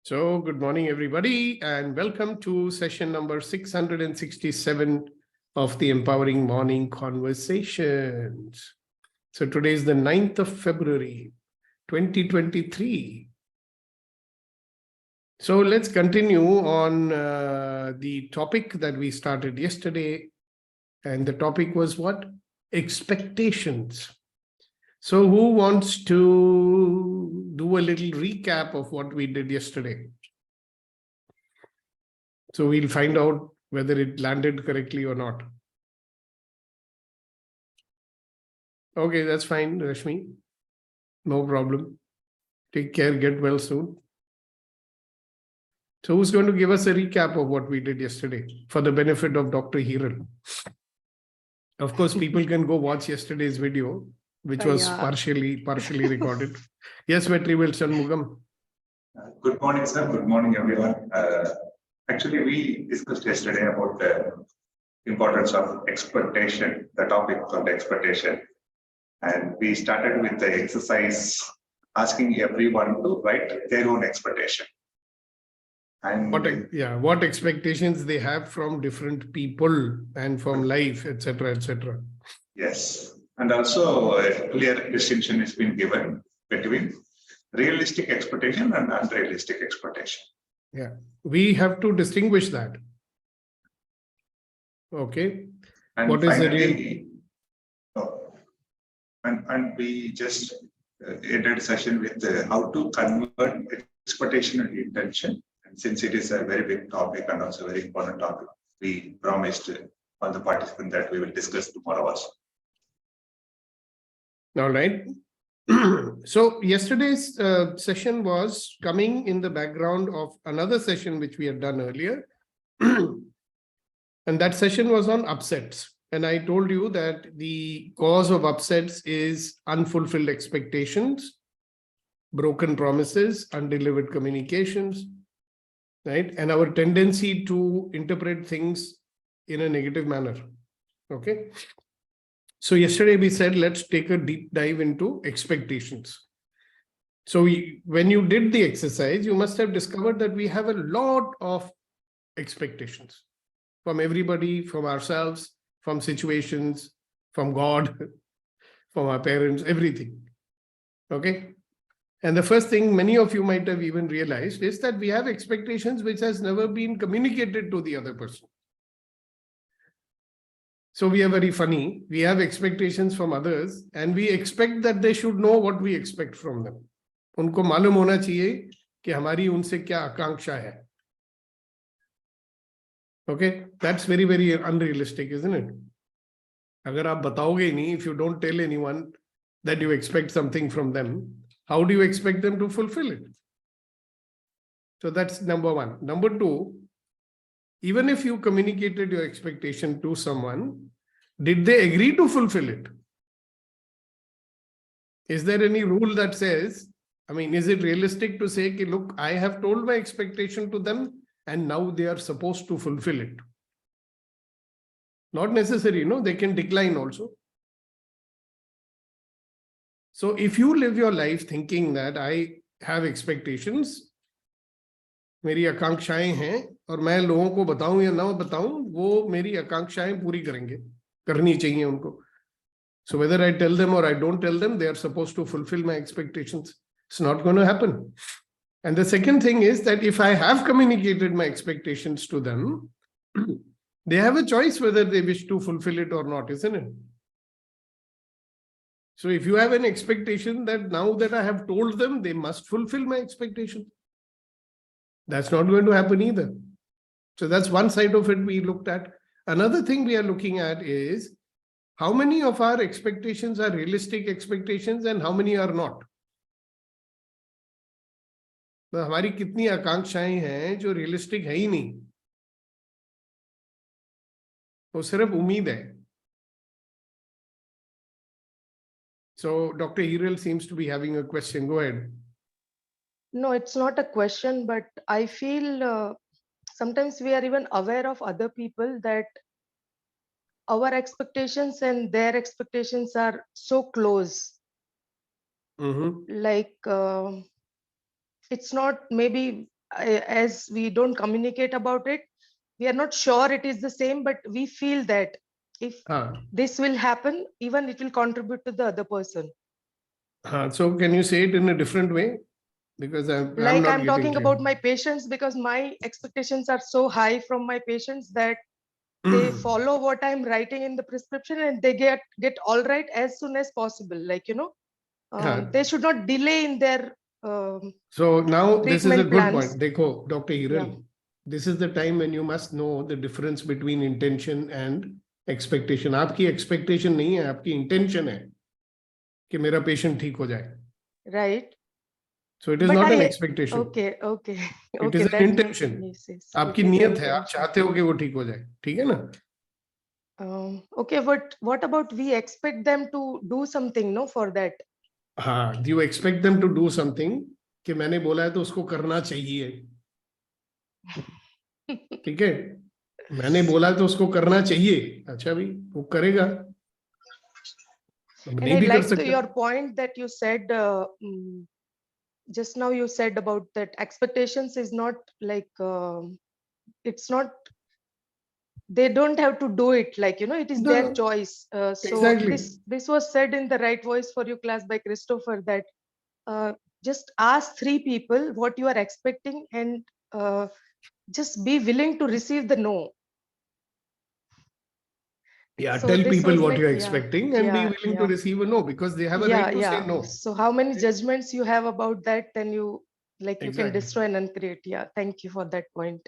So good morning, everybody, and welcome to session number 667 of the Empowering Morning Conversations. So today is the 9th of February, 2023. So let's continue on the topic that we started yesterday. And the topic was what? Expectations. So who wants to do a little recap of what we did yesterday? So we'll find out whether it landed correctly or not. Okay, that's fine, Rashmi. No problem. Take care, get well soon. So who's going to give us a recap of what we did yesterday for the benefit of Dr. Hiral? Of course, people can go watch yesterday's video, which was partially recorded. Yes, Vetri Wilson Mugam. Good morning, sir. Good morning, everyone. Actually, we discussed yesterday about the importance of expectation, the topic of expectation. And we started with the exercise asking everyone to write their own expectation. And what expectations they have from different people and from life, etc., etc. Yes. And also a clear distinction has been given between realistic expectation and unrealistic expectation. Yeah, we have to distinguish that. Okay. And what finally, is the real? And we just ended a session with how to convert expectation and intention. And since it is a very big topic and also a very important topic, we promised all the participants that we will discuss tomorrow also. All right. So yesterday's session was coming in the background of another session which we had done earlier. And that session was on upsets. And I told you that the cause of upsets is unfulfilled expectations, broken promises, undelivered communications, right? And our tendency to interpret things in a negative manner. Okay. So yesterday we said, let's take a deep dive into expectations. So when you did the exercise, you must have discovered that we have a lot of expectations from everybody, from ourselves, from situations, from God, from our parents, everything. Okay. And the first thing many of you might have even realized is that we have expectations which has never been communicated to the other person. So we are very funny. We have expectations from others and we expect that they should know what we expect from them. उनको मालूम होना चाहिए कि हमारी उनसे क्या आकांक्षा है. Okay, that's very, very unrealistic, isn't it? अगर आप बताओगे ही नहीं, if you don't tell anyone that you expect something from them, how do you expect them to fulfill it? So that's number one. Number two, even if you communicated your expectation to someone, did they agree to fulfill it? Is there any rule that says, is it realistic to say, look, I have told my expectation to them and now they are supposed to fulfill it? Not necessary, no, they can decline also. So if you live your life thinking that I have expectations, मेरी आकांक्षाएं हैं और मैं लोगों को बताऊं या ना बताऊं, वो मेरी आकांक्षाएं पूरी करेंगे, करनी चाहिए उनको. So whether I tell them or I don't tell them, they are supposed to fulfill my expectations. It's not going to happen. And the second thing is that if I have communicated my expectations to them, they have a choice whether they wish to fulfill it or not, isn't it? So if you have an expectation that now that I have told them, they must fulfill my expectation, that's not going to happen either. So that's one side of it we looked at. Another thing we are looking at is how many of our expectations are realistic expectations and how many are not. तो हमारी कितनी आकांक्षाएं हैं जो realistic है ही नहीं, वो सिर्फ उम्मीद है. So Dr. Hiral seems to be having a question. Go ahead. No, it's not a question, but I feel sometimes we are even aware of other people that our expectations and their expectations are so close. Mm-hmm. Like it's not maybe as we don't communicate about it, we are not sure it is the same, but we feel that if हाँ, this will happen, even it will contribute to the other person. हाँ. So can you say it in a different way? Because I'm Like not I'm getting talking clear. about my patients, because my expectations are so high from my patients that they follow what I'm writing in the prescription and they get all right as soon as possible. Like, हाँ. they should not delay in their So now this is a treatment good plans. point. Dekho, Dr. Hiral, Yeah. this is the time when you must know the difference between intention and expectation. आपकी expectation नहीं है, आपकी intention है कि मेरा patient ठीक हो जाए. Right. So it is But not an expectation. okay. It Okay, is an that makes intention. sense. आपकी It is नियत है, आप intention. चाहते हो कि वो ठीक हो जाए. ठीक है ना? Okay, but what about we expect them to do something, no, for that? हाँ, you expect them to do something कि मैंने बोला है तो उसको करना चाहिए. ठीक है? मैंने बोला है तो उसको करना चाहिए. अच्छा भी, वो करेगा. And नहीं I भी कर like सकता. your point that you said just now. You said about that expectations is not like it's not, they don't have to do it, like, it is their No, choice. So exactly. this was said in the right voice for you class by Christopher, that just ask 3 people what you are expecting and just be willing to receive the no. Yeah, So tell this people was what like, you're yeah, expecting and be yeah, willing to yeah, receive a no, because they have a yeah, right to say yeah. no. So how many judgments you have about that, then you like you can Exactly. destroy and uncreate. Yeah, thank you for that point.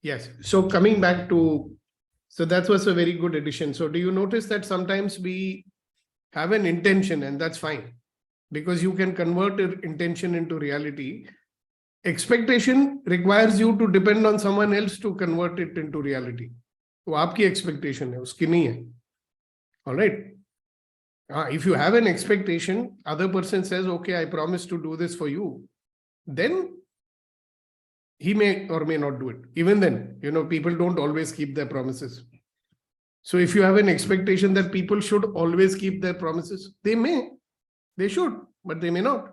Yes. So coming back to, so that was a very good addition. So do you notice that sometimes we have an intention and that's fine, because you can convert your intention into reality. Expectation requires you to depend on someone else to convert it into reality. वो आपकी expectation है, उसकी नहीं है. All right. If you have an expectation, other person says, okay, I promise to do this for you, then he may or may not do it. Even then, people don't always keep their promises. So if you have an expectation that people should always keep their promises, they should, but they may not.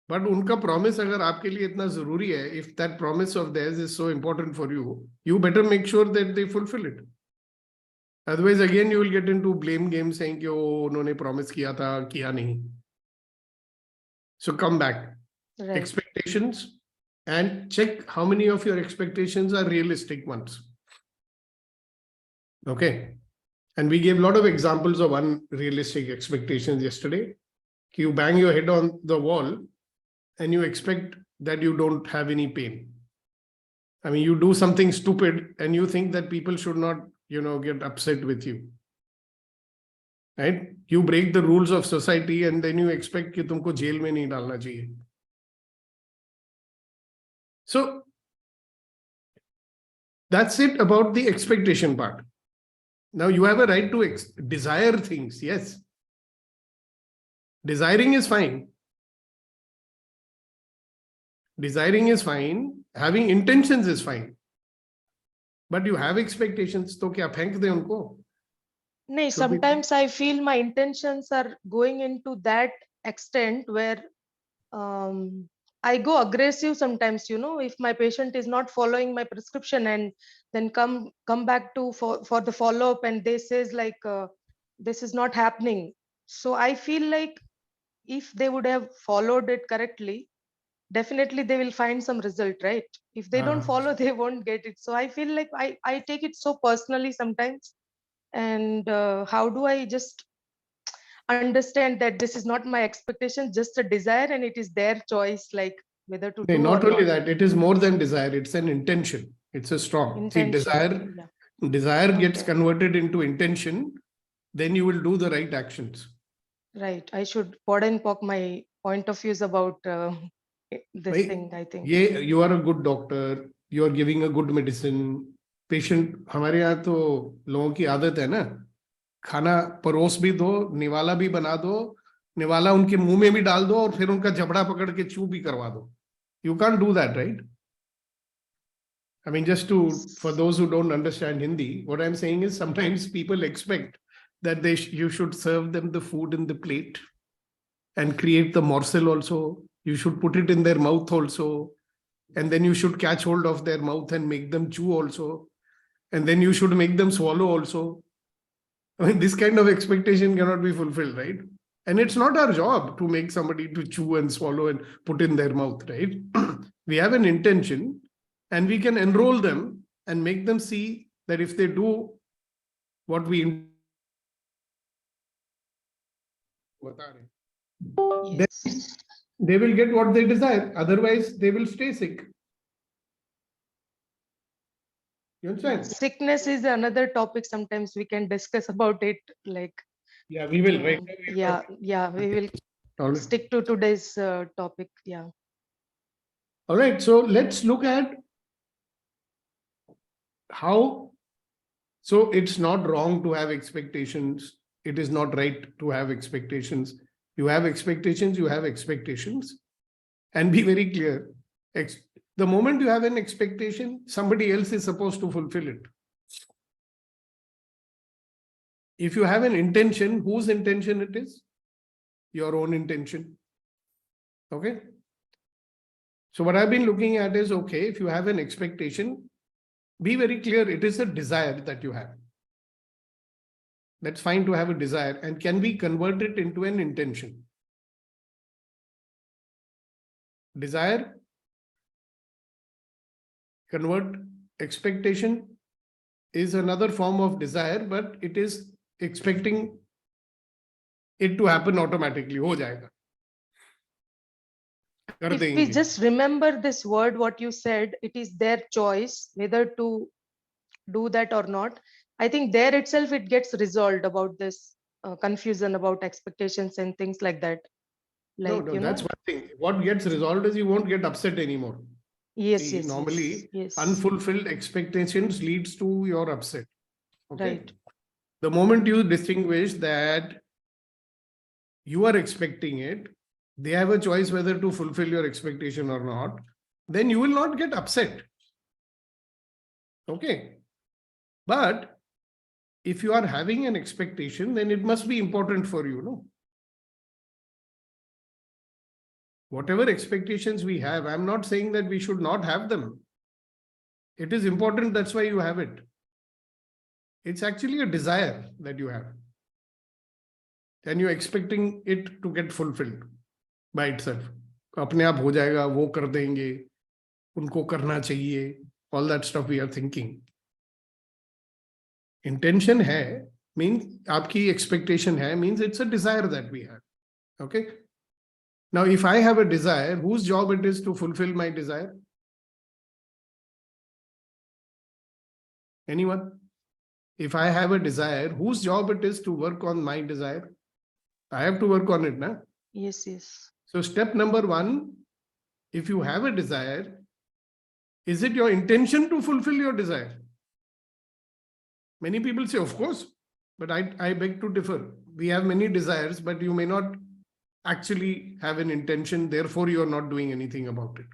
But unka promise agar aapke liye itna zaruri hai, if that promise of theirs is so important for you, you better make sure that they fulfill it. Otherwise, again, you will get into blame game saying कि वो उन्होंने promise किया था, किया नहीं. So come back. Right. Expectations, and check how many of your expectations are realistic ones. Okay. And we gave a lot of examples of unrealistic expectations yesterday. You bang your head on the wall and you expect that you don't have any pain. I mean, you do something stupid and you think that people should not, get upset with you. Right? You break the rules of society and then you expect कि तुमको jail में नहीं डालना चाहिए. So that's it about the expectation part. Now you have a right to desire things. Yes. Desiring is fine. Desiring is fine. Having intentions is fine. But you have expectations, तो क्या फेंक दे उनको? No, sometimes I feel my intentions are going into that extent where I go aggressive sometimes, if my patient is not following my prescription and then come back to for the follow-up and they says like this is not happening. So I feel like if they would have followed it correctly, definitely they will find some result, right? If they don't follow, they won't get it. So I feel like I take it so personally sometimes. And how do I just understand that this is not my expectation, just a desire, and it is their choice, like whether to do not or only not. that, it is more than desire, it's an intention. It's a strong Intention. desire gets Okay. converted into intention, then you will do the right actions. Right. I should pod and poke my point of views about this Right? thing, I think. Yeah, you are a good doctor, you are giving a good medicine. Patient, हमारे यहाँ तो लोगों की आदत है ना, खाना परोस भी दो, निवाला भी बना दो, निवाला उनके मुंह में भी डाल दो और फिर उनका जबड़ा पकड़ के चू भी करवा दो. You can't do that, right? I mean, just for those who don't understand Hindi, what I'm saying is sometimes people expect that you should serve them the food in the plate and create the morsel also. You should put it in their mouth also. And then you should catch hold of their mouth and make them chew also. And then you should make them swallow also. I mean, this kind of expectation cannot be fulfilled, right? And it's not our job to make somebody to chew and swallow and put in their mouth, right? We have an intention and we can enroll them and make them see that if they do what we Yes. they will get what they desire. Otherwise, they will stay sick. You understand? Sickness is another topic. Sometimes we can discuss about it. Like, Yeah, we will, right? yeah, we will All right. stick to today's topic. Yeah. All right. So let's look at how. So it's not wrong to have expectations. It is not right to have expectations. You have expectations, you have expectations. And be very clear. The moment you have an expectation, somebody else is supposed to fulfill it. If you have an intention, whose intention it is? Your own intention. Okay. So what I've been looking at is, okay, if you have an expectation, be very clear, it is a desire that you have. That's fine to have a desire, and can we convert it into an intention? Desire, convert, expectation is another form of desire, but it is expecting it to happen automatically. हो जाएगा. कर If we देंगे. just remember this word, what you said, it is their choice whether to do that or not. I think there itself it gets resolved about this confusion about expectations and things like that. Like, No, that's one thing. What gets resolved is you won't get upset anymore. Yes, See, yes, normally, yes. unfulfilled expectations leads to your upset. Okay. Right. The moment you distinguish that you are expecting it, they have a choice whether to fulfill your expectation or not, then you will not get upset. Okay. But if you are having an expectation, then it must be important for you, no? Whatever expectations we have, I'm not saying that we should not have them. It is important, that's why you have it. It's actually a desire that you have. And you're expecting it to get fulfilled by itself. अपने आप हो जाएगा, वो कर देंगे, उनको करना चाहिए, all that stuff we are thinking. Intention है, means आपकी expectation है, means it's a desire that we have. Okay. Now, if I have a desire, whose job it is to fulfill my desire? Anyone? If I have a desire, whose job it is to work on my desire? I have to work on it, na? Yes, yes. So step number one, if you have a desire, is it your intention to fulfill your desire? Many people say, of course, but I beg to differ. We have many desires, but you may not actually have an intention, therefore you are not doing anything about it.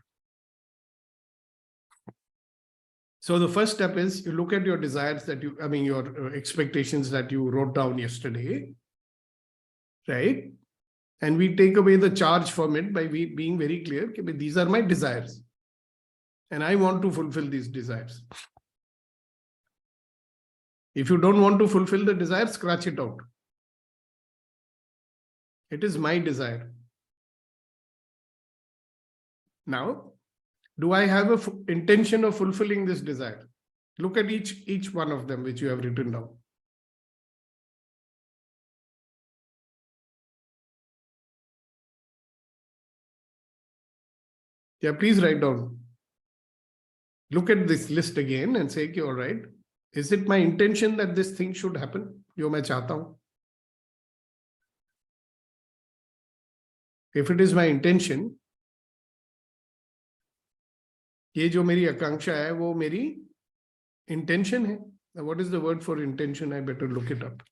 So the first step is you look at your desires that you, your expectations that you wrote down yesterday, right? And we take away the charge from it by being very clear, okay, but these are my desires. And I want to fulfill these desires. If you don't want to fulfill the desire, scratch it out. It is my desire. Now, do I have an intention of fulfilling this desire? Look at each one of them which you have written down. Yeah, please write down. Look at this list again and say, okay, all right, is it my intention that this thing should happen? जो मैं चाहता हूं. If it is my intention, ये जो मेरी आकांक्षा है वो मेरी intention है. Now, what is the word for intention? I better look it up.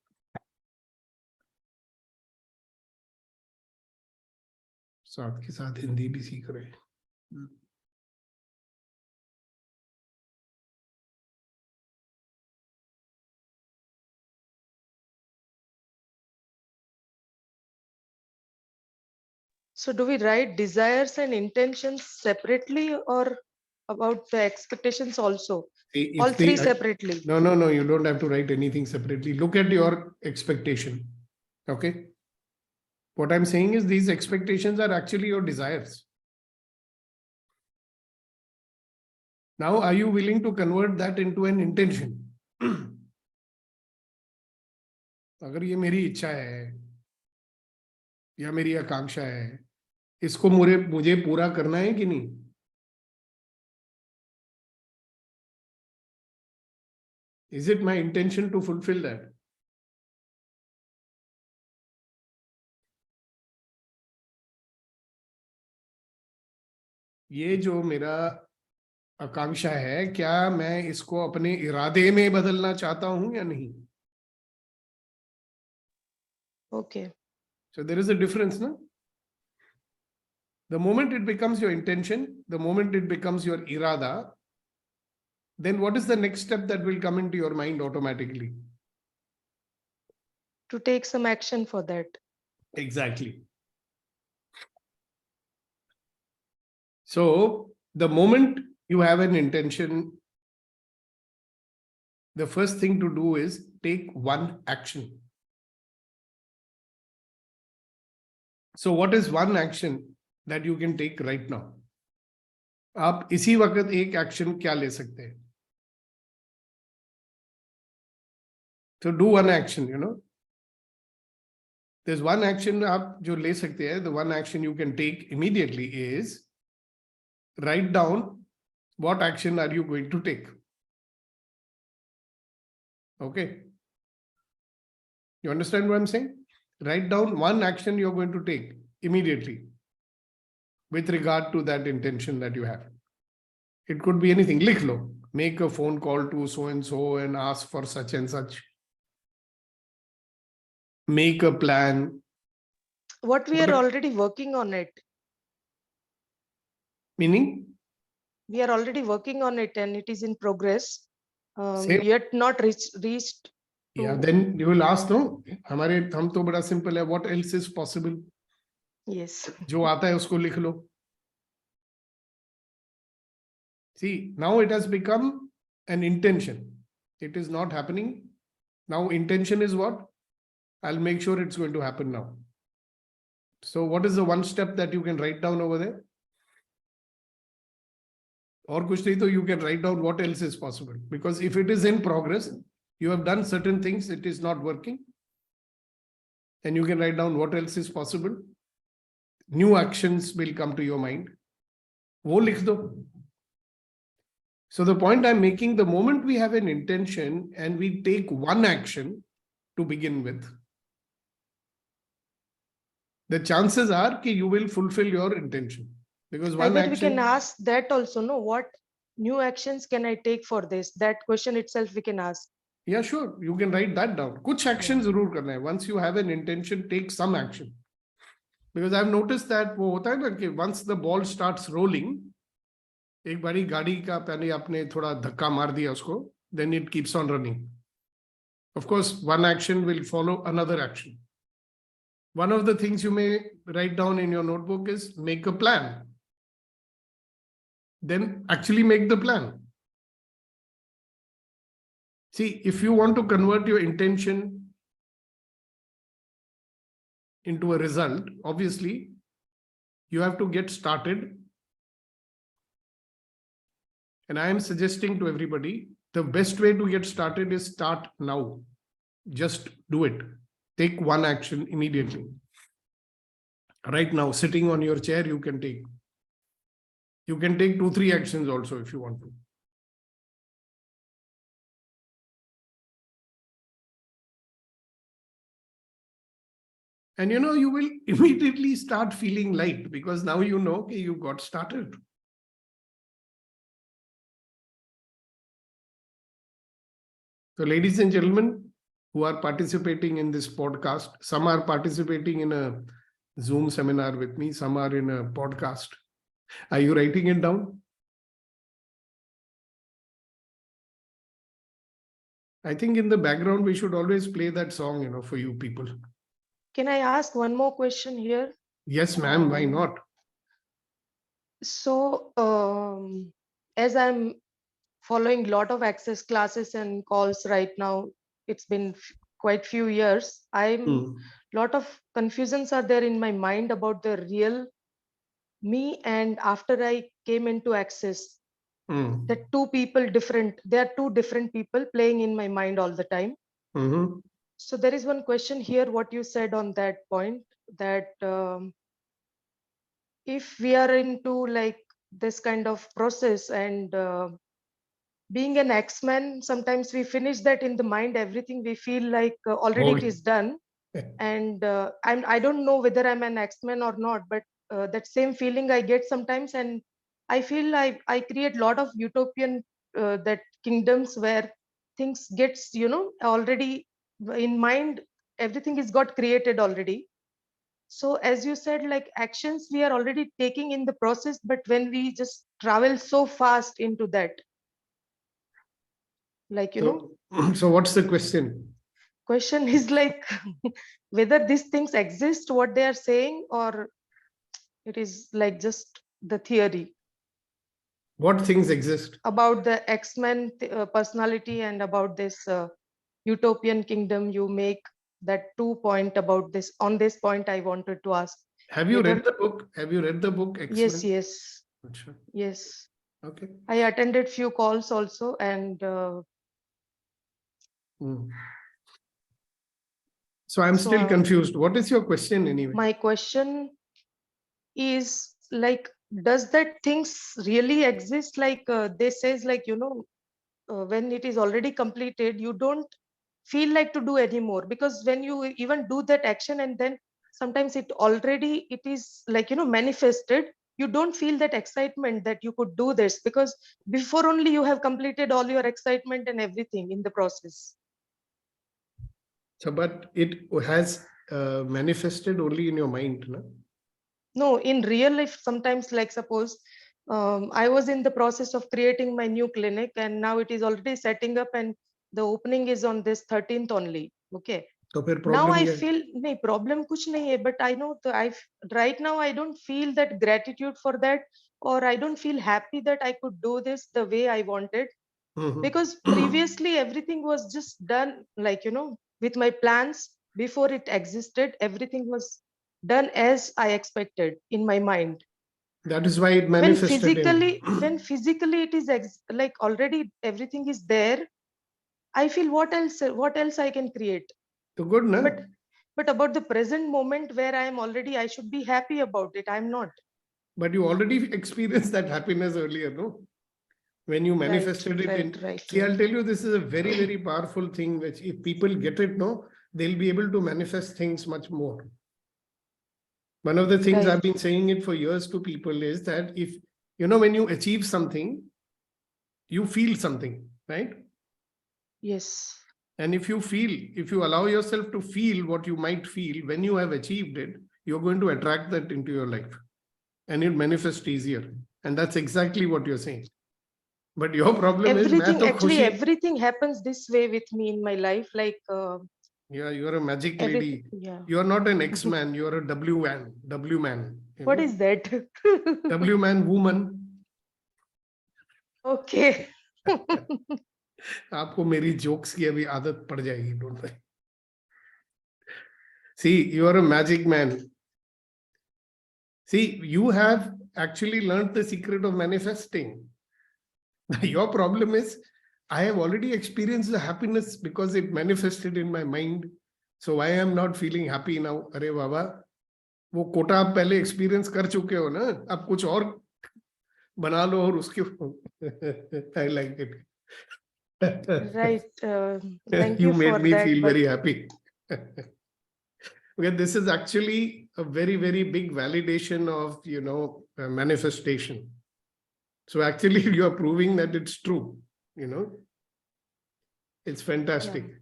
साथ के साथ हिंदी भी सीख रहे हैं. So do we write desires and intentions separately or about the expectations also? If All three they- separately. No, you don't have to write anything separately. Look at your expectation. Okay. What I'm saying is these expectations are actually your desires. Now, are you willing to convert that into an intention? अगर ये मेरी इच्छा है या मेरी आकांक्षा है, इसको मुझे पूरा करना है कि नहीं? Is it my intention to fulfill that? ये जो मेरा आकांक्षा है, क्या मैं इसको अपने इरादे में बदलना चाहता हूं या नहीं? Okay. So there is a difference, no? The moment it becomes your intention, the moment it becomes your irada, then what is the next step that will come into your mind automatically? To take some action for that. Exactly. So the moment you have an intention, the first thing to do is take one action. So what is one action that you can take right now? आप इसी वक्त एक action क्या ले सकते हैं? To do one action, you know. There's one action आप जो ले सकते हैं. The one action you can take immediately is write down what action are you going to take. Okay. You understand what I'm saying? Write down one action you're going to take immediately with regard to that intention that you have. It could be anything. Likh lo. Make a phone call to so and ask for such and such. Make a plan. What we are already working on it. Meaning? We are already working on it and it is in progress. Same. Yet not reached. Yeah, then you will ask, no? हम तो बड़ा simple है. What else is possible? Yes. जो आता है उसको लिख लो. See, now it has become an intention. It is not happening. Now intention is what? I'll make sure it's going to happen now. So what is the one step that you can write down over there? Or kuch nahi to you can write down what else is possible. Because if it is in progress, you have done certain things, it is not working. And you can write down what else is possible. New actions will come to your mind. Wo likh do. So the point I'm making, the moment we have an intention and we take one action to begin with, the chances are that you will fulfill your intention. Because one I bet we action, can ask that also, no? What new actions can I take for this? That question itself we can ask. yeah, sure, you can write that down. Kuch action zarur karna hai. Once you have an intention, take some action. Because I've noticed that wo hota hai na ki once the ball starts rolling, एक बारी गाड़ी का पहले आपने थोड़ा धक्का मार दिया उसको, then it keeps on running. Of course, one action will follow another action. One of the things you may write down in your notebook is make a plan. Then actually make the plan. See, if you want to convert your intention into a result, obviously, you have to get started. And I am suggesting to everybody, the best way to get started is start now. Just do it. Take one action immediately. Right now, sitting on your chair, you can take. You can take 2-3 actions also if you want to. And you know, you will immediately start feeling light because now you know okay, you got started. So ladies and gentlemen who are participating in this podcast, some are participating in a Zoom seminar with me, some are in a podcast. Are you writing it down? I think in the background, we should always play that song, you know, for you people. Can I ask one more question here? Yes, ma'am. Why not? So, as I'm following lot of access classes and calls right now, it's been quite few years. Lot of confusions are there in my mind about the real me, and after I came into access, the two people different. They are two different people playing in my mind all the time. So there is one question here, what you said on that point, that if we are into like this kind of process and being an X-Man, sometimes we finish that in the mind, everything we feel like already it is done. And I don't know whether I'm an X-Man or not, but that same feeling I get sometimes. And I feel I create a lot of utopian that kingdoms where things gets, already in mind, everything is got created already. So as you said, like actions we are already taking in the process, but when we just travel so fast into that, like, So what's the question? question is like whether these things exist, what they are saying, or it is like just the theory What things exist? about the X-Men personality and about this utopian kingdom you make. That 2 point about this, on this point I wanted to ask. Have you whether- read the book? Have you read the book Yes, X-Men? yes, Achha. yes. Okay. I attended few calls also, and So I'm So, still confused. What is your question anyway? my question is like, does that things really exist? Like they says, like, when it is already completed, you don't feel like to do anymore, because when you even do that action and then sometimes it is like, manifested, you don't feel that excitement that you could do this, because before only you have completed all your excitement and everything in the process. So, but it has manifested only in your mind, no? No, in real life, sometimes, like suppose I was in the process of creating my new clinic, and now it is already setting up, and the opening is on this 13th only. Okay. So, फिर Now problem I क्या है? feel no problem kuch nahi hai, but I know right now I don't feel that gratitude for that, or I don't feel happy that I could do this the way I wanted, because previously everything was just done like, with my plans before it existed. Everything was done as I expected in my mind. That is why it When manifested physically, in. when physically it is like already everything is there, I feel what else I can create. So good, na? But about the present moment where I am already, I should be happy about it. I'm not. But you already experienced that happiness earlier, no? When you manifested it in. Right. See, I'll tell you, this is a very, very powerful thing, which if people get it, no, they'll be able to manifest things much more. One of the things Right. I've been saying it for years to people is that if, when you achieve something, you feel something, right? Yes. And if you allow yourself to feel what you might feel when you have achieved it, you're going to attract that into your life and it manifests easier. And that's exactly what you're saying. But your problem is, Everything happens this way with me in my life. Like, yeah, you're a magic lady. yeah. You're not an X-man, you're a W man. What is that? W man, woman. Okay. आपको मेरी jokes की अभी आदत पड़ जाएगी, don't worry. See, you are a magic man. See, you have actually learned the secret of manifesting. Your problem is, I have already experienced the happiness because it manifested in my mind. So why I am not feeling happy now? अरे बाबा, वो कोटा आप पहले experience कर चुके हो ना, अब कुछ और बना लो और उसके I like it. Right. Thank You you made for me that. feel But very happy. Okay, this is actually a very, very big validation of, manifestation. So actually you are proving that it's true, It's fantastic. yeah.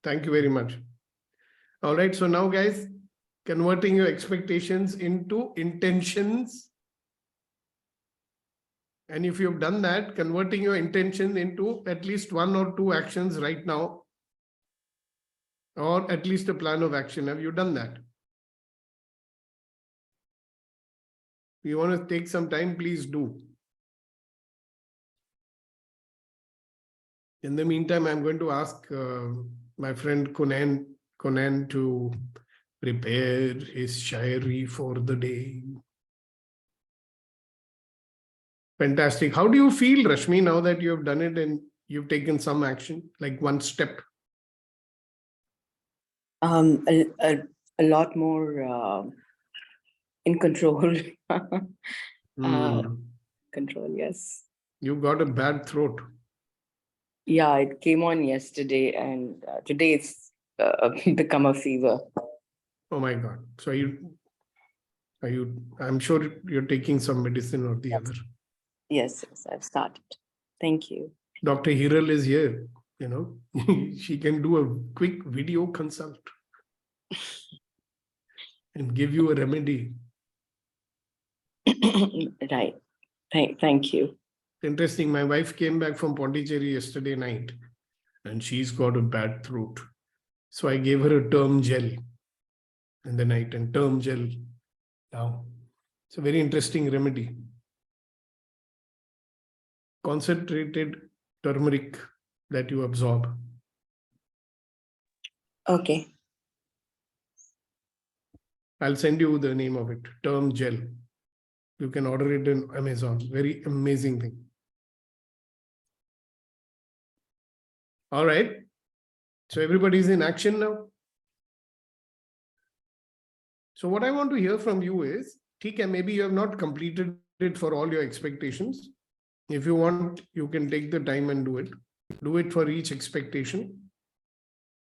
Thank you very much. All right, so now guys, converting your expectations into intentions. And if you've done that, converting your intention into at least 1 or 2 actions right now, or at least a plan of action. Have you done that? you want to take some time, please do. In the meantime, I'm going to ask my friend Conan to prepare his shairi for the day. Fantastic. How do you feel, Rashmi, now that you have done it and you've taken some action, like one step? A lot more in control. Control, yes. You got a bad throat. Yeah, it came on yesterday, and today it's become a fever. Oh my God. So I'm sure you're taking some medicine or the Yes. other. Yes, I've started. Thank you. Dr. Hiral is here, she can do a quick video consult and give you a remedy. Right. Thank you. Interesting. My wife came back from Pondicherry yesterday night and she's got a bad throat. So I gave her a term gel in the night and term gel now. It's a very interesting remedy. Concentrated turmeric that you absorb. Okay. I'll send you the name of it, term gel. You can order it in Amazon. Very amazing thing. All right. So everybody's in action now. So what I want to hear from you is, okay, maybe you have not completed it for all your expectations. If you want, you can take the time and do it. Do it for each expectation.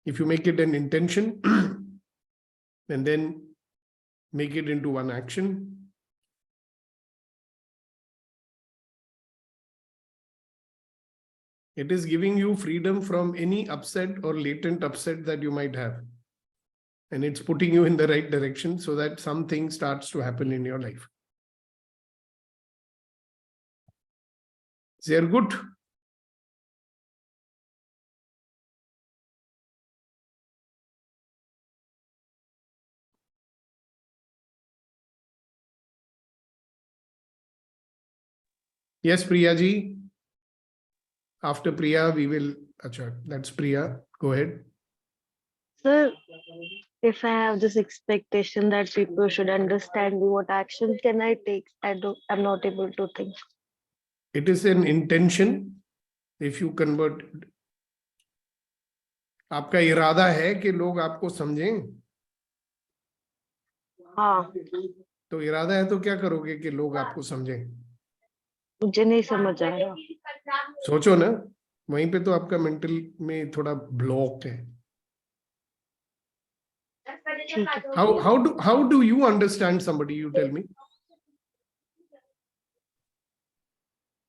If you make it an intention, and then make it into one action. It is giving you freedom from any upset or latent upset that you might have. And it's putting you in the right direction so that something starts to happen in your life. They are good. Yes, Priya ji. After Priya, we will. Achha, that's Priya. Go ahead. Sir, if I have this expectation that people should understand me, what action can I take? I'm not able to think. It is an intention. If you convert, आपका इरादा है कि लोग आपको समझें. हाँ. तो इरादा है तो क्या करोगे कि लोग आपको समझें? मुझे नहीं समझ आ रहा. सोचो ना, वहीं पे तो आपका मेंटल में थोड़ा ब्लॉक है. How do you understand somebody? You tell me.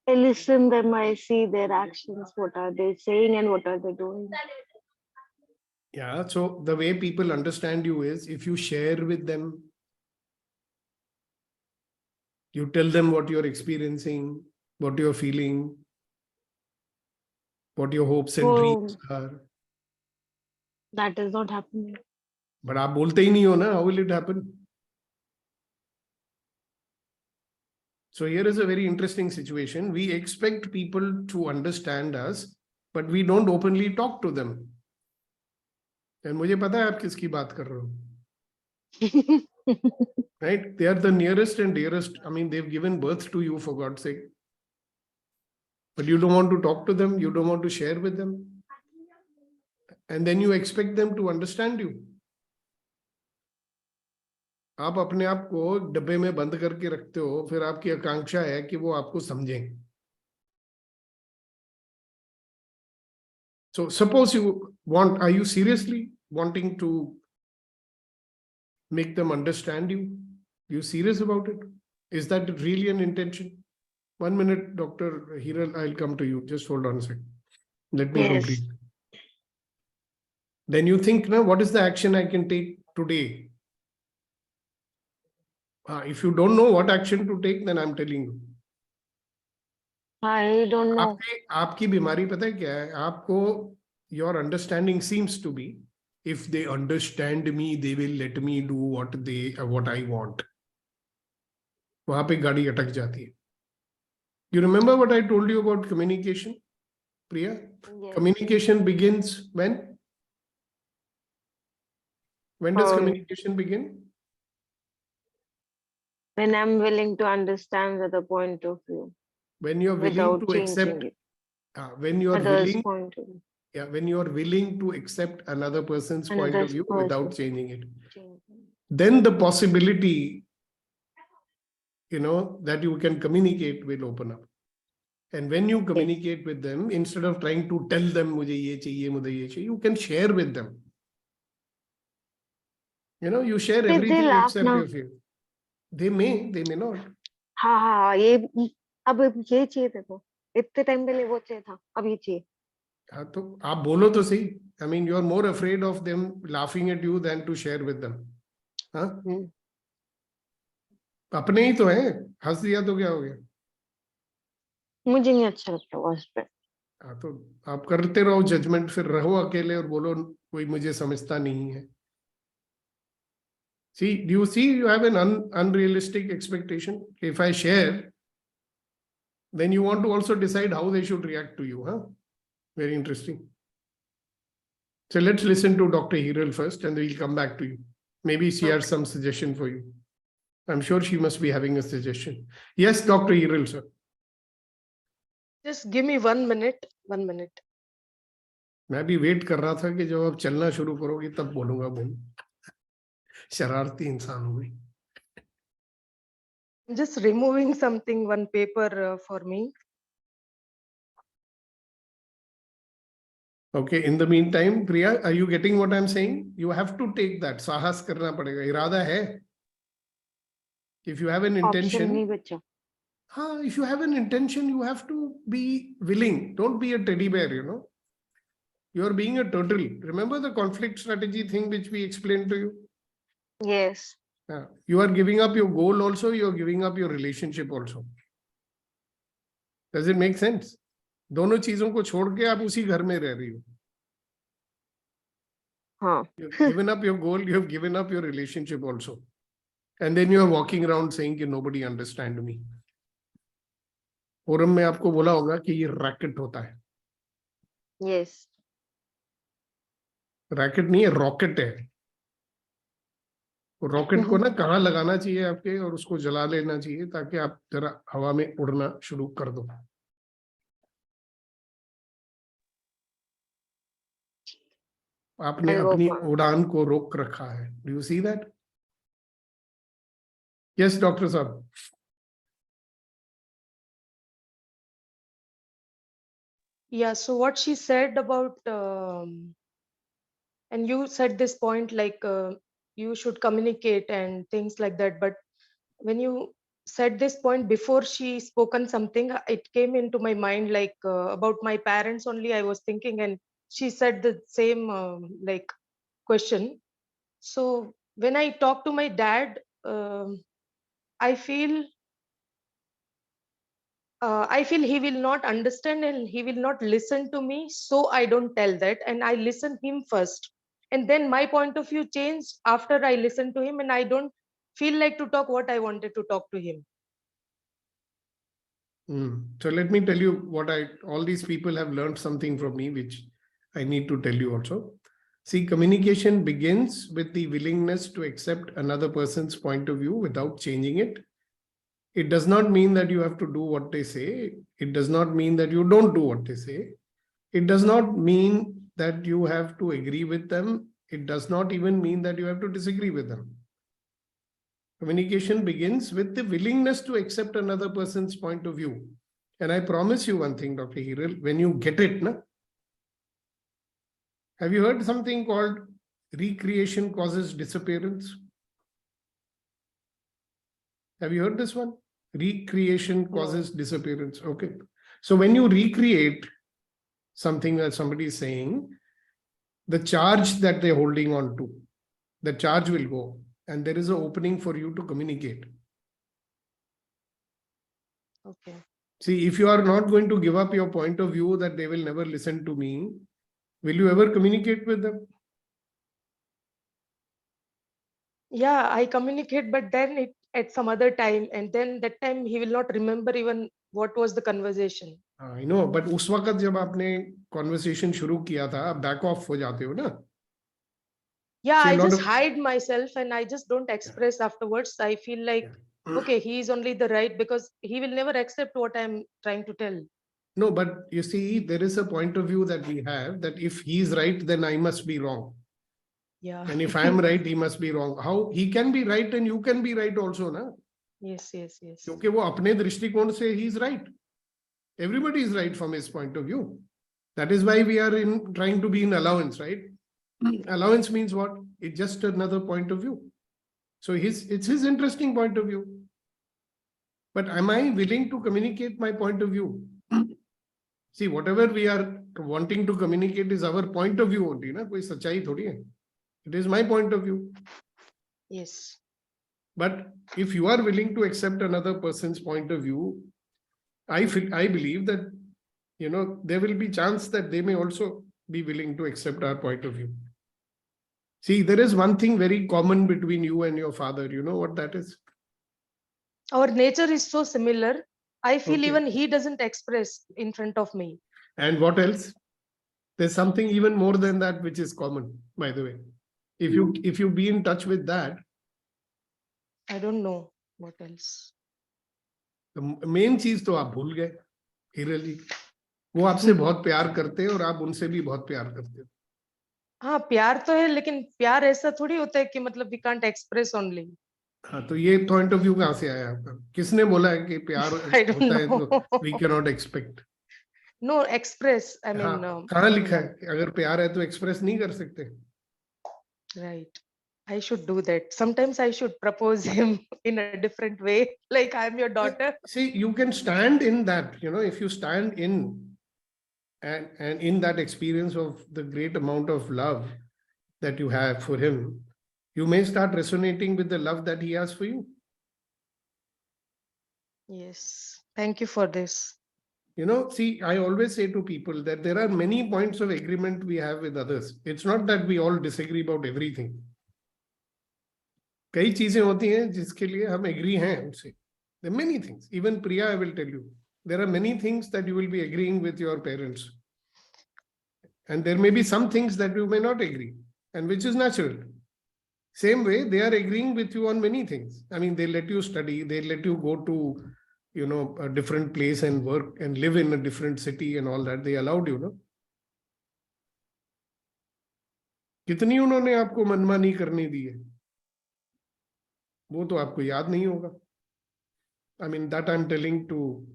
I listen them, I see their actions, what are they saying and what are they doing. Yeah, so the way people understand you is if you share with them, you tell them what you're experiencing, what you're feeling, what your hopes and dreams are. That is not happening. But आप बोलते ही नहीं हो ना, how will it happen? So here is a very interesting situation. We expect people to understand us, but we don't openly talk to them. And मुझे पता है आप किसकी बात कर रहे हो. Right? They are the nearest and dearest. I mean, they've given birth to you, for God's sake. But you don't want to talk to them. You don't want to share with them. And then you expect them to understand you. आप अपने आप को डब्बे में बंद करके रखते हो, फिर आपकी आकांक्षा है कि वो आपको समझें. So suppose you want, are you seriously wanting to make them understand you? You serious about it? Is that really an intention? 1 minute, Dr. Hiral, I'll come to you. Just hold on a second. Let me complete. Then you think, now, what is the action I can take today? If you don't know what action to take, then I'm telling you. I don't know. आपकी बीमारी पता है क्या है? आपको your understanding seems to be, if they understand me, they will let me do what I want. वहां पे गाड़ी अटक जाती है. You remember what I told you about communication, Priya? Yes. Communication begins when? When does Um, communication begin? When I'm willing to understand the other point of view When you're willing without to changing accept, it. when you are Others' willing, point of view. yeah, when you are willing to accept another person's point Another of view without person. changing it, Changing. then the possibility, that you can communicate will open up. And when you communicate with them, instead of trying to tell them, "Mujhe ye chahiye, mujhe ye chahiye," you can share with them. You share Did they everything laugh except now? your fear. They may not. हाँ, ये अब ये चाहिए था तो इतने time पहले वो चाहिए था, अब ये चाहिए. हाँ, तो आप बोलो तो सही. I mean, you are more afraid of them laughing at you than to share with them. हाँ? अपने ही तो हैं. हंस दिया तो क्या हो गया? मुझे नहीं अच्छा लगता उस पे. हाँ, तो आप करते रहो जजमेंट, फिर रहो अकेले और बोलो कोई मुझे समझता नहीं है. See, do you see you have an unrealistic expectation? If I share, then you want to also decide how they should react to you. Huh? Very interesting. So let's listen to Dr. Hiral first and we'll come back to you. Maybe she has some suggestion for you. I'm sure she must be having a suggestion. Yes, Dr. Hiral, sir. Just give me 1 minute. 1 minute. मैं भी wait कर रहा था कि जब आप चलना शुरू करोगी तब बोलूंगा. बोल शरारती इंसान हो गई. Just removing something, one paper for me. Okay, in the meantime, Priya, are you getting what I'm saying? You have to take that. साहस करना पड़ेगा. इरादा है. If you have an Option intention, नहीं बचा. if you have an intention, you have to be willing. Don't be a teddy bear, You are being a turtle. Remember the conflict strategy thing which we explained to you? Yes. You are giving up your goal also, you are giving up your relationship also. Does it make sense? दोनों चीजों को छोड़ के आप उसी घर में रह रही हो. हाँ. You have given up your goal, you have given up your relationship also. And then you are walking around saying कि nobody understand me. फोरम में आपको बोला होगा कि ये रैकेट होता है. Yes. रैकेट नहीं है, रॉकेट है. रॉकेट को ना कहाँ लगाना चाहिए आपके, और उसको जला लेना चाहिए ताकि आप जरा हवा में उड़ना शुरू कर दो. आपने अपनी उड़ान को रोक रखा है. Do you see that? Yes doctor साहब. Yeah, so what she said about, and you said this point like you should communicate and things like that. But when you said this point before she spoken something, it came into my mind like about my parents only I was thinking, and she said the same like question. So when I talk to my dad, I feel he will not understand and he will not listen to me. So I don't tell that, and I listen him first. And then my point of view changed after I listen to him, and I don't feel like to talk what I wanted to talk to him. So let me tell you what all these people have learned something from me, which I need to tell you also. See, communication begins with the willingness to accept another person's point of view without changing it. It does not mean that you have to do what they say. It does not mean that you don't do what they say. It does not mean that you have to agree with them. It does not even mean that you have to disagree with them. Communication begins with the willingness to accept another person's point of view. And I promise you one thing, Dr. Hiral, when you get it, have you heard something called recreation causes disappearance? Have you heard this one? Recreation causes disappearance. Okay. So when you recreate something that somebody is saying, the charge that they're holding on to, the charge will go, and there is an opening for you to communicate. Okay. See, if you are not going to give up your point of view that they will never listen to me, will you ever communicate with them? Yeah, I communicate, but then at some other time, and then that time he will not remember even what was the conversation. I know, but उस वक्त जब आपने conversation शुरू किया था, आप back off हो जाते हो ना? Yeah, See, a I lot just of- hide myself and I just don't express afterwards. I feel like, Yeah. okay, he is only the right because he will never accept what I'm trying to tell. No, but you see, there is a point of view that we have that if he's right, then I must be wrong. Yeah. And if I am right, he must be wrong. How he can be right and you can be right also, na? Yes, yes, yes. क्योंकि वो अपने दृष्टिकोण से he is right. Everybody is right from his point of view. That is why we are in trying to be in allowance, right? Allowance means what? It's just another point of view. So it's his interesting point of view. But am I willing to communicate my point of view? See, whatever we are wanting to communicate is our point of view only, ना? कोई सच्चाई थोड़ी है. It is my point of view. Yes. But if you are willing to accept another person's point of view, I believe that, you know, there will be chance that they may also be willing to accept our point of view. See, there is one thing very common between you and your father. You know what that is? Our nature is so similar. I feel Okay. even he doesn't express in front of me. And what else? There's something even more than that which is common, by the way. If you be in touch with that, I don't know what else. the main चीज तो आप भूल गए, हीरल जी. वो आपसे बहुत प्यार करते हैं और आप उनसे भी बहुत प्यार करते हो. हाँ, प्यार तो है, लेकिन प्यार ऐसा थोड़ी होता है कि मतलब we can't express only. हाँ, तो ये पॉइंट ऑफ व्यू कहाँ से आया आपका? किसने बोला है कि प्यार I don't होता है तो know. we cannot expect? No, express. I mean, हाँ, कहाँ लिखा है कि अगर प्यार है तो एक्सप्रेस नहीं कर सकते? right. I should do that. Sometimes I should propose him in a different way, like I'm your daughter. See, you can stand in that, you know, if you stand in and in that experience of the great amount of love that you have for him, you may start resonating with the love that he has for you. Yes. Thank you for this. You know, see, I always say to people that there are many points of agreement we have with others. It's not that we all disagree about everything. कई चीजें होती हैं जिसके लिए हम agree हैं उनसे. There are many things. Even Priya, I will tell you, there are many things that you will be agreeing with your parents. And there may be some things that you may not agree, and which is natural. Same way, they are agreeing with you on many things. I mean, they let you study, they let you go to, you know, a different place and work and live in a different city and all that. They allowed you, no? कितनी उन्होंने आपको मनमानी करनी दी है वो तो आपको याद नहीं होगा. I mean, that I'm telling to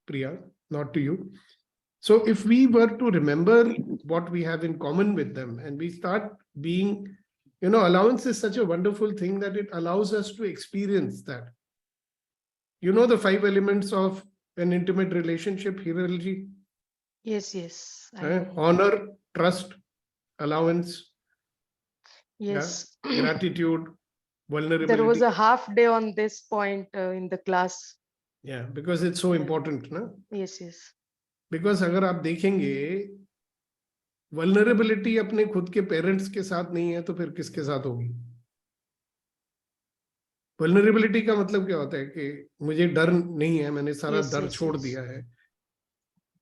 Priya, not to you. So if we were to remember what we have in common with them and we start being, you know, allowance is such a wonderful thing that it allows us to experience that. You know, the 5 elements of an intimate relationship, Hiralji? Yes, yes. I know. Honor, trust, allowance, Yes. gratitude, vulnerability. There was a half day on this point in the class. Yeah, because it's so important, na? Yes, yes. Because अगर आप देखेंगे vulnerability अपने खुद के parents के साथ नहीं है तो फिर किसके साथ होगी? Vulnerability का मतलब क्या होता है कि मुझे डर नहीं है, मैंने सारा Yes, डर yes, छोड़ yes. दिया है.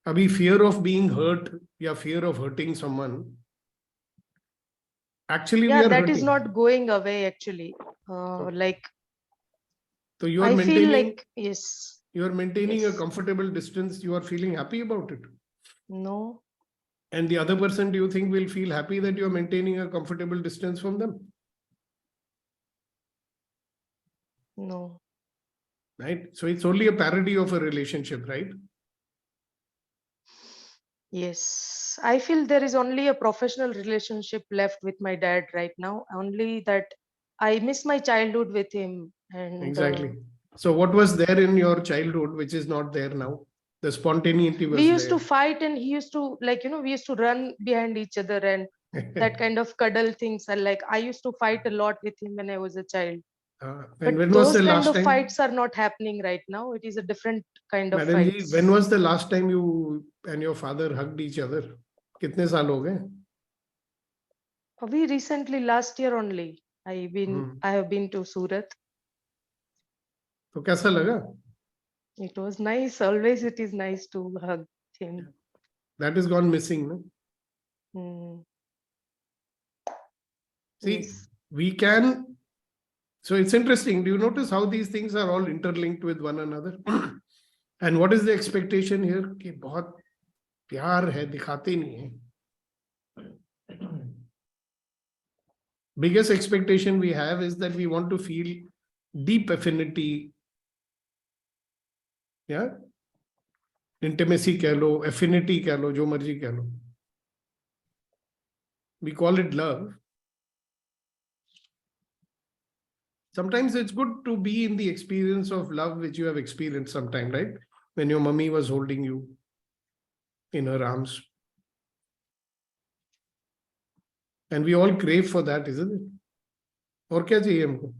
अभी fear of being hurt या fear of hurting someone, actually we Yeah, are that hurting. is not going away actually. Like So you are I feel maintaining, like yes. you are maintaining a Yes. comfortable distance. You are feeling happy about it. No. And the other person, do you think will feel happy that you are maintaining a comfortable distance from them? No. Right? So it's only a parody of a relationship, right? Yes. I feel there is only a professional relationship left with my dad right now. Only that I miss my childhood with him. And Exactly. So what was there in your childhood which is not there now? The spontaneity was we used there. to fight and he used to, like, we used to run behind each other and that kind of cuddle things. And like I used to fight a lot with him when I was a child. And But when was those the kind last of time? fights are not happening right now. It is a different kind of Madam ji, fights. when was the last time you and your father hugged each other? कितने साल हो गए? We recently last year only I have been to Surat. तो कैसा लगा? It was nice. Always it is nice to hug him. That is gone missing, no? Hmm. See, Yes. we can. So it's interesting. Do you notice how these things are all interlinked with one another? And what is the expectation here? कि बहुत प्यार है, दिखाते नहीं है. Biggest expectation we have is that we want to feel deep affinity. Yeah. Intimacy कह लो, affinity कह लो, जो मर्जी कह लो. We call it love. Sometimes it's good to be in the experience of love which you have experienced sometime, right? When your mummy was holding you in her arms. And we all crave for that, isn't it? और क्या चाहिए हमको?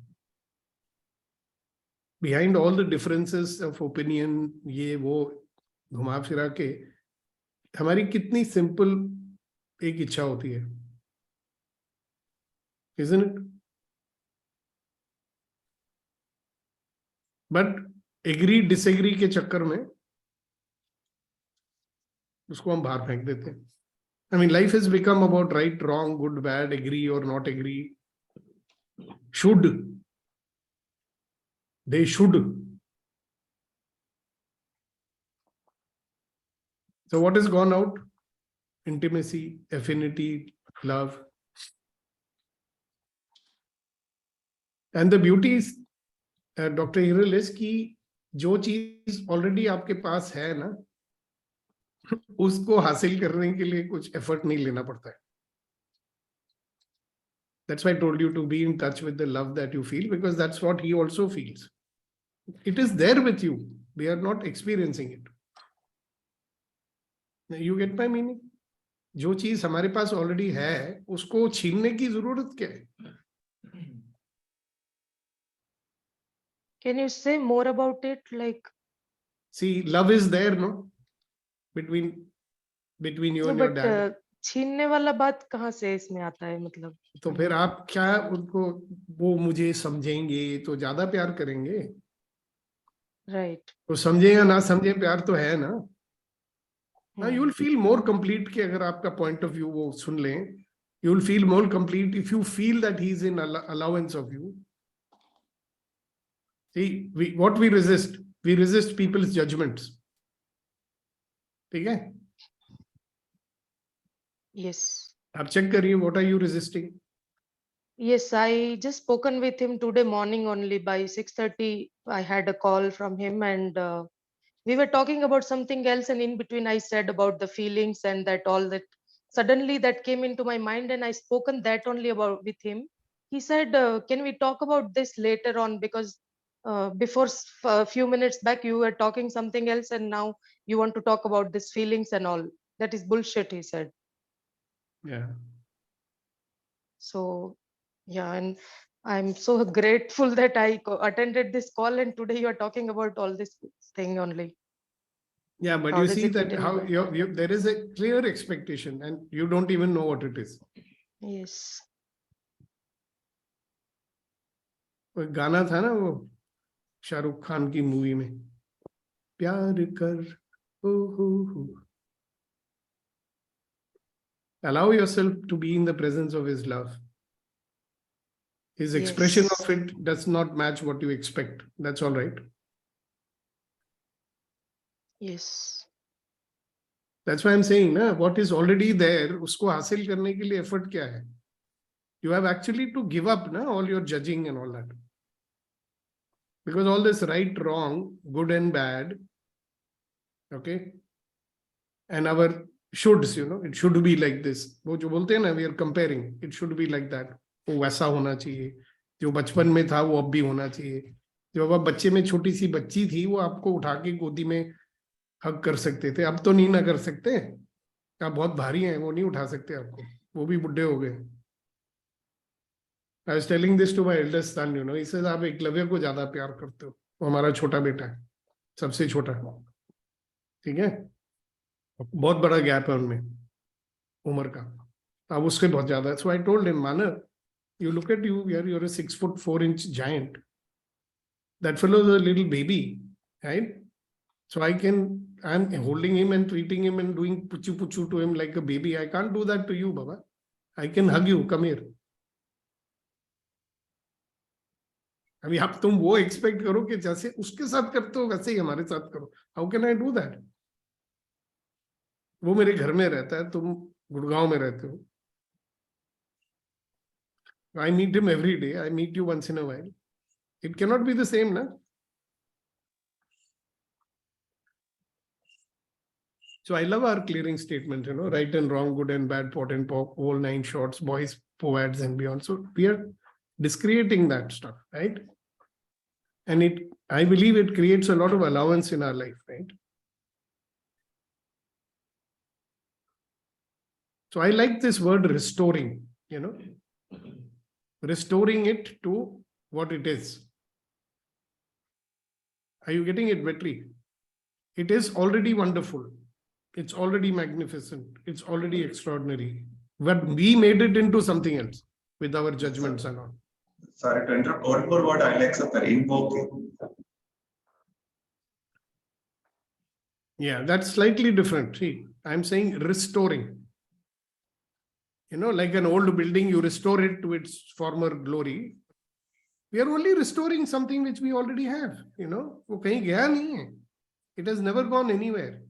Behind all the differences of opinion, ये वो घुमा फिरा के हमारी कितनी simple एक इच्छा होती है, isn't it? But agree disagree के चक्कर में उसको हम बाहर फेंक देते हैं. I mean, life has become about right, wrong, good, bad, agree or not agree. Should. They should. So what has gone out? Intimacy, affinity, love. And the beauty is, Dr. Hiral, is कि जो चीज already आपके पास है ना, उसको हासिल करने के लिए कुछ effort नहीं लेना पड़ता है. That's why I told you to be in touch with the love that you feel, because that's what he also feels. It is there with you. We are not experiencing it. You get my meaning? जो चीज हमारे पास already है, उसको छीनने की जरूरत क्या है? Can you say more about it? Like, See, love is there, no? Between you no, and your but dad. छीनने वाला बात कहाँ से इसमें आता है मतलब? तो फिर आप क्या उनको, वो मुझे समझेंगे तो ज्यादा प्यार करेंगे. Right. तो समझे या ना समझे, प्यार तो है ना. Now you will feel more complete कि अगर आपका point of view वो सुन लें. You will feel more complete if you feel that he is in allowance of you. See, what we resist people's judgments. ठीक है? Yes. आप check करिए, what are you resisting? Yes, I just spoken with him today morning only by 6:30. I had a call from him and we were talking about something else, and in between I said about the feelings and that all that suddenly that came into my mind, and I spoken that only about with him. He said, can we talk about this later on, because before a few minutes back you were talking something else and now you want to talk about this feelings and all. That is bullshit, he said. Yeah. So yeah, and I'm so grateful that I attended this call, and today you are talking about all this thing only. Yeah, but How you does see it fit that in how the- there is a clear expectation and you don't even know what it is. Yes. कोई गाना था ना वो शाहरुख खान की movie में, प्यार कर हो. Allow yourself to be in the presence of his love. His expression Yes. of it does not match what you expect. That's all right. Yes. That's why I'm saying, na, what is already there, उसको हासिल करने के लिए effort क्या है? You have actually to give up, na, all your judging and all that. Because all this right, wrong, good and bad, okay, and our shoulds, it should be like this. वो जो बोलते हैं ना, we are comparing. It should be like that. वो वैसा होना चाहिए. जो बचपन में था वो अब भी होना चाहिए. जो अब बच्चे में छोटी सी बच्ची थी वो आपको उठा के गोदी में हक कर सकते थे, अब तो नहीं ना कर सकते. आप बहुत भारी हैं, वो नहीं उठा सकते आपको, वो भी बुढ़े हो गए. I was telling this to my eldest son, he says, आप एकलव्य को ज्यादा प्यार करते हो, वो हमारा छोटा बेटा है, सबसे छोटा. ठीक है, बहुत बड़ा गैप है उनमें उम्र का, अब उसके बहुत ज्यादा. So I told him, Manav, you look at you, you're a 6'4" giant. That fellow is a little baby, right? So I'm holding him and treating him and doing puchu puchu to him like a baby. I can't do that to you, Baba. I can hug you. Come here. अभी आप तुम वो expect करो कि जैसे उसके साथ करते हो वैसे ही हमारे साथ करो. How can I do that? वो मेरे घर में रहता है, तुम गुड़गांव में रहते हो. I meet him every day. I meet you once in a while. It cannot be the same, na? So I love our clearing statement, right and wrong, good and bad, pot and pop, all 9 shorts, boys, poets and beyond. So we are discreating that stuff, right? And I believe it creates a lot of allowance in our life, right? So I like this word restoring, restoring it to what it is. Are you getting it, Vetri? It is already wonderful. It's already magnificent. It's already extraordinary. But we made it into something else with our judgments and all. Sorry to interrupt. One more word I like, sir, invoking. Yeah, that's slightly different. See, I'm saying restoring. Like an old building, you restore it to its former glory. We are only restoring something which we already have. वो कहीं गया नहीं है. It has never gone anywhere.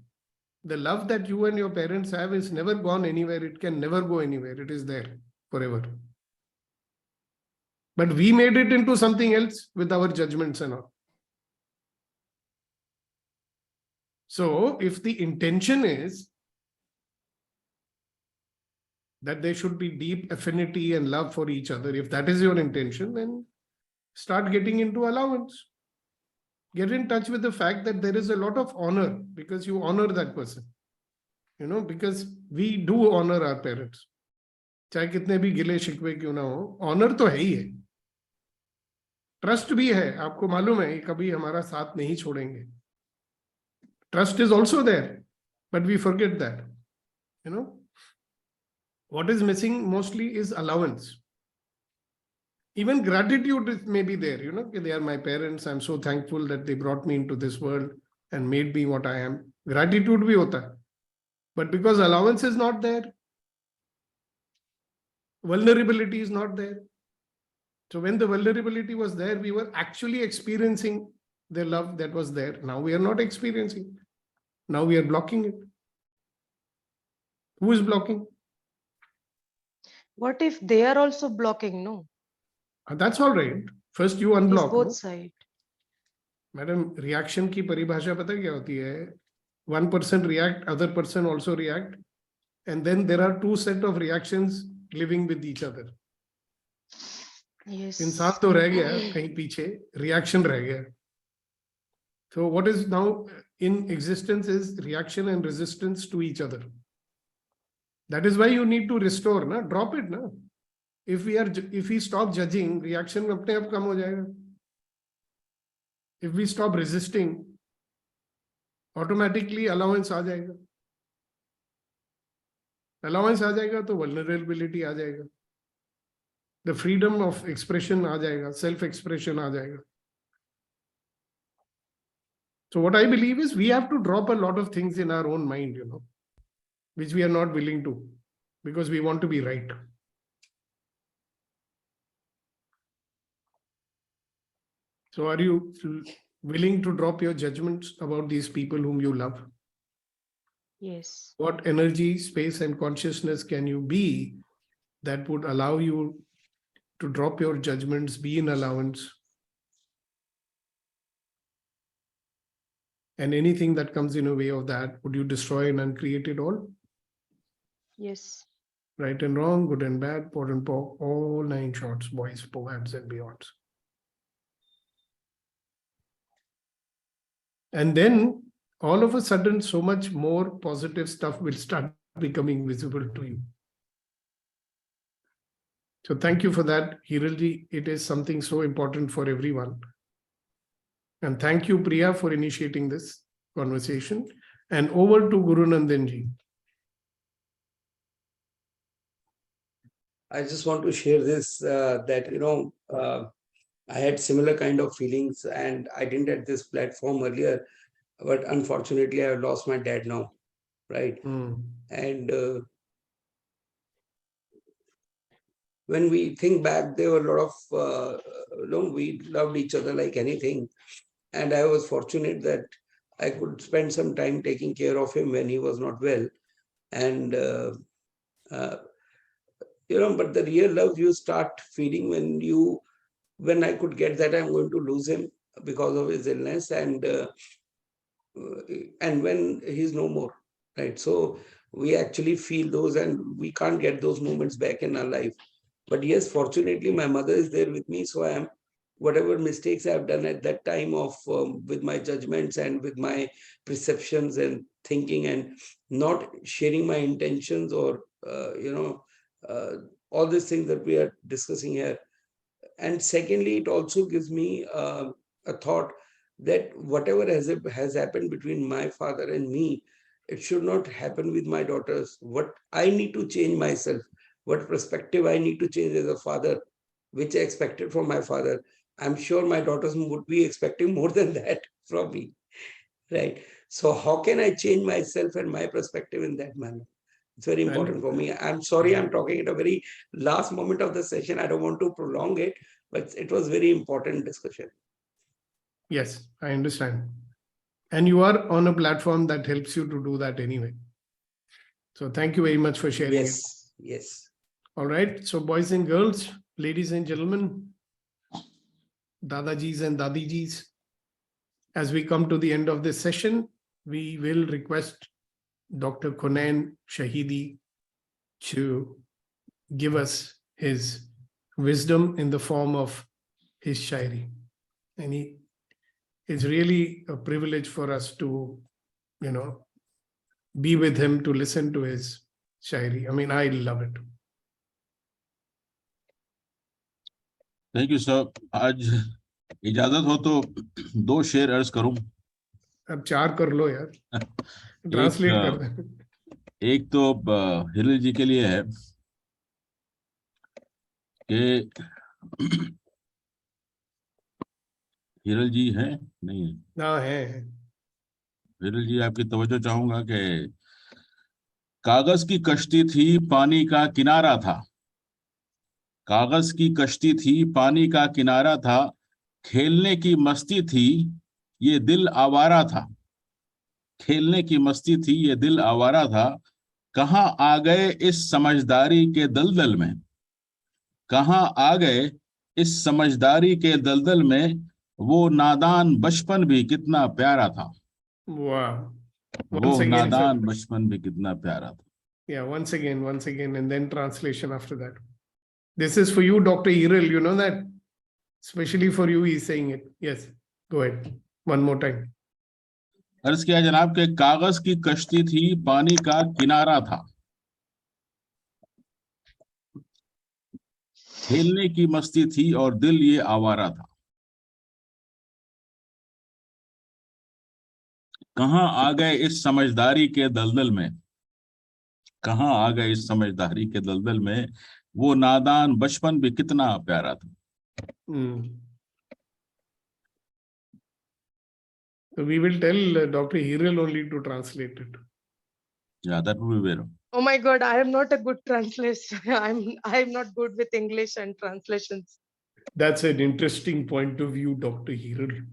The love that you and your parents have is never gone anywhere. It can never go anywhere. It is there forever. But we made it into something else with our judgments and all. So if the intention is that there should be deep affinity and love for each other, if that is your intention, then start getting into allowance. Get in touch with the fact that there is a lot of honor because you honor that person. Because we do honor our parents. चाहे कितने भी गिले शिकवे क्यों ना हो, honor तो है ही है. Trust भी है, आपको मालूम है, कभी हमारा साथ नहीं छोड़ेंगे. Trust is also there, but we forget that. What is missing mostly is allowance. Even gratitude may be there, they are my parents. I'm so thankful that they brought me into this world and made me what I am. Gratitude bhi hota hai. But because allowance is not there, vulnerability is not there. So when the vulnerability was there, we were actually experiencing the love that was there. Now we are not experiencing. Now we are blocking it. Who is blocking? What if they are also blocking? No, That's all right. First you it's unblock. both No? sides. Madam, reaction की परिभाषा पता क्या होती है? One person react, other person also react, and then there are 2 sets of reactions living with each other. Yes. इंसान तो रह गया कहीं पीछे, reaction रह गया. So what is now in existence is reaction and resistance to each other. That is why you need to restore, na? Drop it, na? If we stop judging, reaction अपने आप कम हो जाएगा. If we stop resisting, automatically allowance आ जाएगा. Allowance आ जाएगा तो vulnerability आ जाएगा. The freedom of expression आ जाएगा, self-expression आ जाएगा. So what I believe is we have to drop a lot of things in our own mind, which we are not willing to, because we want to be right. So are you willing to drop your judgments about these people whom you love? Yes. What energy, space, and consciousness can you be that would allow you to drop your judgments, be in allowance? And anything that comes in a way of that, would you destroy and uncreate it all? Yes. Right and wrong, good and bad, pot and pop, all 9 shorts, boys, poems, and beyonds. And then all of a sudden, so much more positive stuff will start becoming visible to you. So thank you for that, Hiralji. It is something so important for everyone. And thank you, Priya, for initiating this conversation. And over to Guru Nandanji. I just want to share this, that, I had similar kind of feelings, and I didn't at this platform earlier, but unfortunately I have lost my dad now, right? And when we think back, there were a lot of, we loved each other like anything. And I was fortunate that I could spend some time taking care of him when he was not well. And, but the real love you start feeling when I could get that I'm going to lose him because of his illness, and when he's no more, right? So we actually feel those, and we can't get those moments back in our life. But yes, fortunately, my mother is there with me. So I am, whatever mistakes I've done at that time of with my judgments and with my perceptions and thinking and not sharing my intentions or, all these things that we are discussing here. And secondly, it also gives me a thought that whatever has happened between my father and me, it should not happen with my daughters. What I need to change myself, what perspective I need to change as a father, which I expected from my father, I'm sure my daughters would be expecting more than that from me, right? So how can I change myself and my perspective in that manner? It's very important for me. I'm sorry I'm talking at a very last moment of the session. I don't want to prolong it, but it was very important discussion. Yes, I understand. And you are on a platform that helps you to do that anyway. So thank you very much for sharing it. Yes. All right. So boys and girls, ladies and gentlemen, Dadajis and Dadijis, as we come to the end of this session, we will request Dr. Kunain Shahidi to give us his wisdom in the form of his shairi. And it's really a privilege for us to, be with him, to listen to his shairi. I mean, I love it. Thank you sir. आज इजाजत हो तो 2 शेर अर्ज करूं. अब 4 कर लो यार. ट्रांसलेट कर दे. एक तो हिरल जी के लिए है कि हिरल जी है नहीं है? हाँ है. हिरल जी, आपकी तवज्जो चाहूंगा कि कागज की कश्ती थी, पानी का किनारा था. कागज की कश्ती थी, पानी का किनारा था. खेलने की मस्ती थी, ये दिल आवारा था. खेलने की मस्ती थी, ये दिल आवारा था. कहाँ आ गए इस समझदारी के दलदल में. कहाँ आ गए इस समझदारी के दलदल में. वो नादान बचपन भी कितना प्यारा था. Wow. वो नादान बचपन भी कितना प्यारा था. Yeah, once again, and then translation after that. This is for you, Dr. Hiral, you know that? Especially for you, he's saying it. Yes, go ahead. One more time. अर्ज किया जनाब के कागज की कश्ती थी, पानी का किनारा था. खेलने की मस्ती थी और दिल ये आवारा था. कहाँ आ गए इस समझदारी के दलदल में. कहाँ आ गए इस समझदारी के दलदल में. वो नादान बचपन भी कितना प्यारा था. So we will tell Dr. Hiral only to translate it. Yeah, that would be better. Oh my God, I am not a good translator. I'm not good with English and translations. That's an interesting point of view, Dr. Hiral.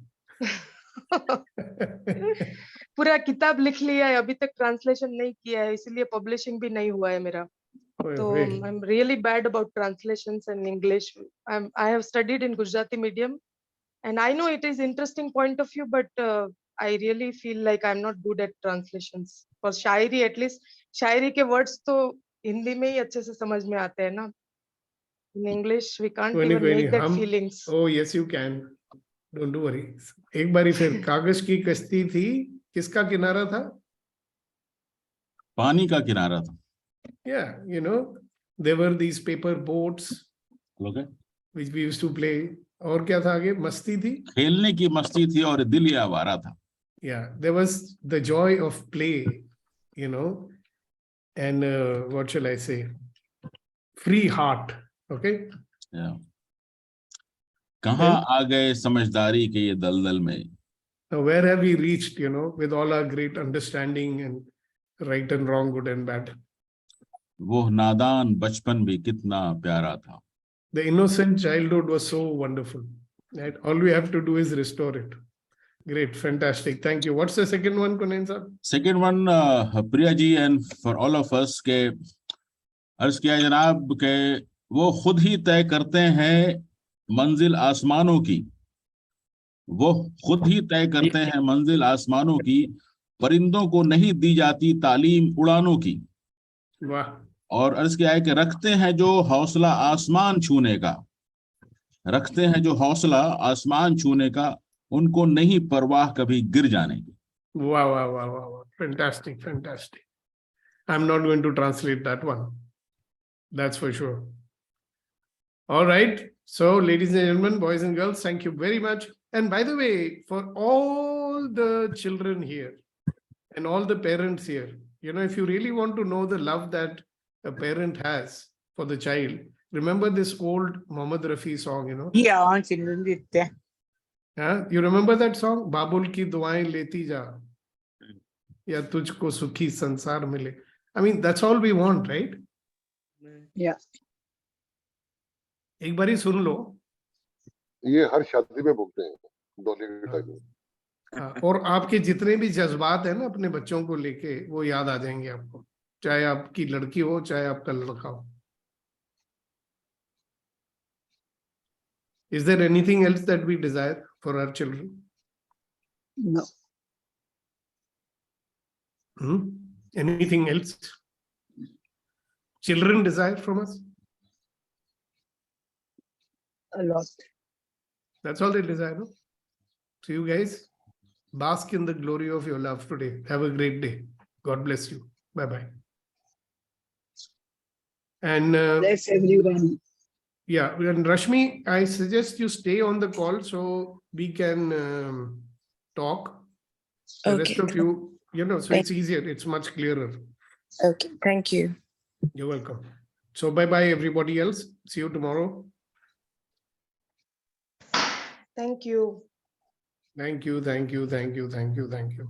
पूरा किताब लिख लिया है, अभी तक translation नहीं किया है, इसलिए पब्लिशिंग भी नहीं हुआ है मेरा. तो I'm really bad about translations and English. I have studied in Gujarati medium, and I know it is interesting point of view, but I really feel like I'm not good at translations. For Shayari, at least शायरी के words तो हिंदी में ही अच्छे से समझ में आते हैं ना. In English, we can't even make that feelings. Oh yes, you can. Don't worry. एक बारी फिर कागज की कश्ती थी, किसका किनारा था? पानी का किनारा था. Yeah, there were these paper boats, okay, which we used to play. और क्या था आगे? मस्ती थी. खेलने की मस्ती थी और दिल ये आवारा था. Yeah, there was the joy of play, and what shall I say? Free heart. Okay. Yeah. कहाँ आ गए समझदारी के ये दलदल में? Now, where have we reached, with all our great understanding and right and wrong, good and bad? वो नादान बचपन भी कितना प्यारा था. The innocent childhood was so wonderful. Right? All we have to do is restore it. Great, fantastic. Thank you. What's the second one, Kunen sir? Second one, Priya ji, and for all of us के अर्ज किया जनाब के वो खुद ही तय करते हैं मंजिल आसमानों की. वो खुद ही तय करते हैं मंजिल आसमानों की. परिंदों को नहीं दी जाती तालीम उड़ानों की. वाह. और अर्ज किया है कि रखते हैं जो हौसला आसमान छूने का, रखते हैं जो हौसला आसमान छूने का, उनको नहीं परवाह कभी गिर जाने की. Wow, wow, wow, wow, wow. Fantastic, fantastic. I'm not going to translate that one. That's for sure. All right. So, ladies and gentlemen, boys and girls, thank you very much. And by the way, for all the children here and all the parents here, if you really want to know the love that a parent has for the child, remember this old Mohammad Rafi song, Yeah, Chindunditya. You remember that song? Babul ki duaein leti ja. Ya tujhko sukhi sansar mile. I mean, that's all we want, right? Yeah. एक बारी सुन लो. ये हर शादी में बोलते हैं डोली के time में. और आपके जितने भी जज्बात है ना अपने बच्चों को लेके, वो याद आ जाएंगे आपको, चाहे आपकी लड़की हो चाहे आपका लड़का हो. Is there anything else that we desire for our children? No. Anything else children desire from us? A lot. That's all they desire, no? So you guys bask in the glory of your love today. Have a great day. God bless you. Bye-bye. And Bless everyone. yeah, and Rashmi, I suggest you stay on the call so we can talk. The rest of you, so it's easier. It's much clearer. Okay, thank you. You're welcome. So bye-bye, everybody else. See you tomorrow. Thank you. Thank you, thank you, thank you, thank you, thank you.